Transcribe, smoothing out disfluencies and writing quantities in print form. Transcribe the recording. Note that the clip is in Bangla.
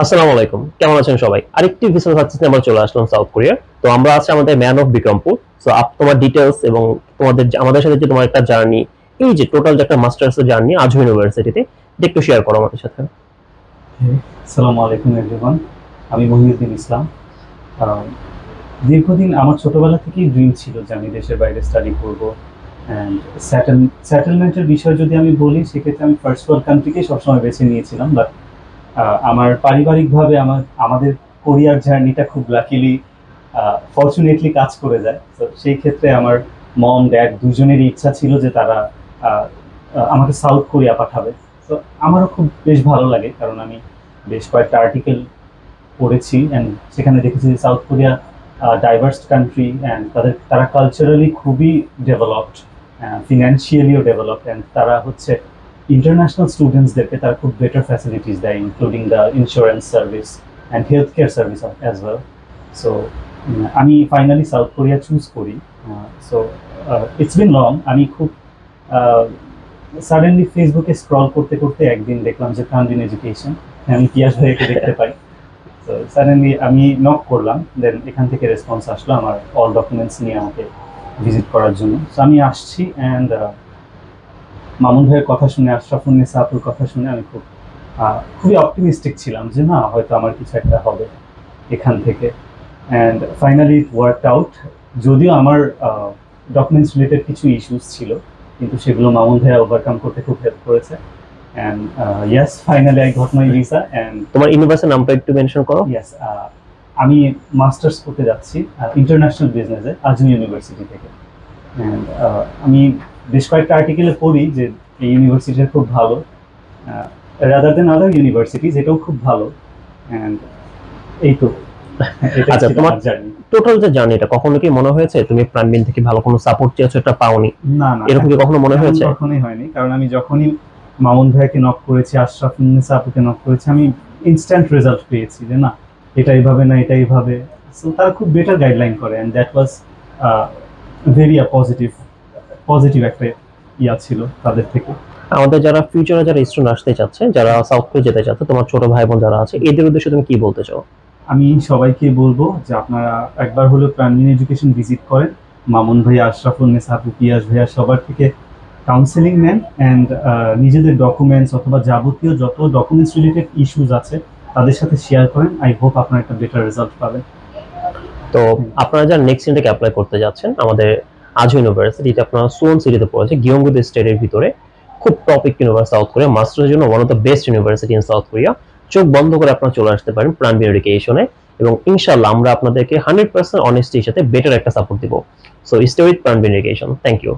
আসসালামু আলাইকুম, কেমন আছেন সবাই? আরেকটি ভিসা সাকসেসে আমরা চলে আসলাম সাউথ কোরিয়া। তো আমরা আছি আমাদের ম্যান অফ বিক্রমপুর। সো তোমার ডিটেলস এবং আমাদের সাথে যে তোমার একটা জার্নি, এই যে টোটাল যে একটা মাস্টার্স জার্নি আজম ইউনিভার্সিটিতে, এটা একটু শেয়ার করো আমাদের সাথে। আসসালামু আলাইকুম এভরিওয়ান। আমি মহিউদ্দিন ইসলাম। আহ, দীর্ঘদিন আমার ছোটবেলা থেকেই ড্রিম ছিল যে আমি দেশের বাইরে স্টাডি করব। অ্যান্ড সেটেলমেন্টের বিষয় যদি আমি বলি, সেক্ষেত্রে আমি ফার্স্ট ওয়ার্ল্ড কান্ট্রিকেই সবসময় বেছে নিয়েছিলাম। বাট আমার পারিবারিকভাবে আমাদের কোরিয়ার জার্নিটা খুব লাকিলি ফর্চুনেটলি কাজ করে যায়। তো সেই ক্ষেত্রে আমার মম ড্যাড দুজনেরই ইচ্ছা ছিল যে তারা আহ, আমাকে সাউথ কোরিয়া পাঠাবে। তো আমারও খুব বেশ ভালো লাগে, কারণ আমি বেশ কয়েকটা আর্টিকেল পড়েছি অ্যান্ড সেখানে দেখেছি যে south Korea diverse country and তারা কালচারালি খুবই ডেভেলপড, ফিনান্সিয়ালিও ডেভেলপড, অ্যান্ড তারা হচ্ছে ইন্টারন্যাশনাল স্টুডেন্টসদেরকে তারা খুব বেটার ফ্যাসিলিটিস দেয়, including the insurance service and health care service as well. So আমি ফাইনালি সাউথ কোরিয়া চুজ করি। So it's been long. আমি খুব সাডেনলি ফেসবুকে স্ক্রল করতে করতে একদিন দেখলাম যে প্রাণবিন এডুকেশন, আমি পিয়াস ভাইকে দেখতে পাই। তো সাডেনলি আমি নক করলাম, দেন এখান থেকে রেসপন্স আসলো আমার অল ডকুমেন্টস নিয়ে আমাকে ভিজিট করার জন্য। সো আমি আসছি অ্যান্ড মামুন ভাইয়ের কথা শুনে, আশরাফুন্নেসা আপুর কথা শুনে আমি খুবই অপটিমিস্টিক ছিলাম যে না, হয়তো আমার কিছু একটা হবে এখান থেকে। And finally it work out. যদিও আমার ডকুমেন্টস রিলেটেড কিছু ইস্যুস ছিল, কিন্তু সেগুলো মামুন ভাইয়া ওভারকাম করতে খুব হেল্প করেছে। And yes, finally I got my visa. And তোমার ইউনিভার্সিটির নামটা একটু মেনশন করো। ইয়েস, আমি মাস্টার্স করতে যাচ্ছি ইন্টারন্যাশনাল বিজনেসে আজম ইউনিভার্সিটি থেকে। অ্যান্ড আমি বেশ কয়েকটা আর্টিকেলে পড়ি যে এই ইউনিভার্সিটিটা খুব ভালো, রাদার দেন আদার ইউনিভার্সিটিজ এটাও খুব ভালো। অ্যান্ড এই তো আচ্ছা, তোমার টোটাল যে জার্নিটা কখনো কি মনে হয়েছে তুমি প্রাণবিন থেকে ভালো কোনো সাপোর্ট চেয়েছো, এটা পাওনি? না না, এরকম কি কখনো মনে হয়েছে? কখনোই হয়নি, কারণ আমি যখনই মামুন ভাইকে নক করেছি, আশরাফুন্নেসা আপুকে নক করেছি, আমি ইনস্ট্যান্ট রেজাল্ট পেয়েছি যে না, এটা এইভাবে না, এটা এইভাবে। সো তারা খুব বেটার গাইডলাইন করে, and that was very positive একটা ইয়া ছিল তাদের থেকে। আমাদের যারা ফিউচারে যারা স্টুডেন্ট আসতে চাচ্ছে, যারা সাউথ কোরিয়া যেতে চাচ্ছে, তোমার ছোট ভাই বোন যারা আছে, এদের উদ্দেশ্যে তুমি কি বলতে চাও? আমি সবাইকে বলবো যে আপনারা একবার হলেও প্রাণবিন এডুকেশন ভিজিট করেন। মামুন ভাইয়া, আশরাফুন্নেসা আপু, পিয়াস ভাইয়া সবার থেকে কাউন্সেলিং নেন, অ্যান্ড নিজেদের ডকুমেন্টস অথবা যাবতীয় যত ডকুমেন্টস রিলেটেড ইস্যুস আছে তাদের সাথে শেয়ার করেন। আই হোপ আপনারা একটা বেটার রেজাল্ট পাবেন। তো আপনারা যারা নেক্সট ইনটেক অ্যাপ্লাই করতে যাচ্ছেন, আমাদের আজম ইউনিভার্সিটিতে আপনারা সুওন সিটিতে পড়েছে, গিয়ংগু স্টেটের ভিতরে খুব টপ একটা ইউনিভার্সিটি সাউথ কোরিয়া, মাস্টার্সের জন্য one of the best university in south Korea. চোখ বন্ধ করে আপনারা চলে আসতে পারেন প্রাণবিন এডুকেশনে, এবং ইনশাআল্লাহ আমরা আপনাদেরকে 100% অনেস্টির সাথে বেটার একটা সাপোর্ট দিব। So stay with Pranbin education. Thank you.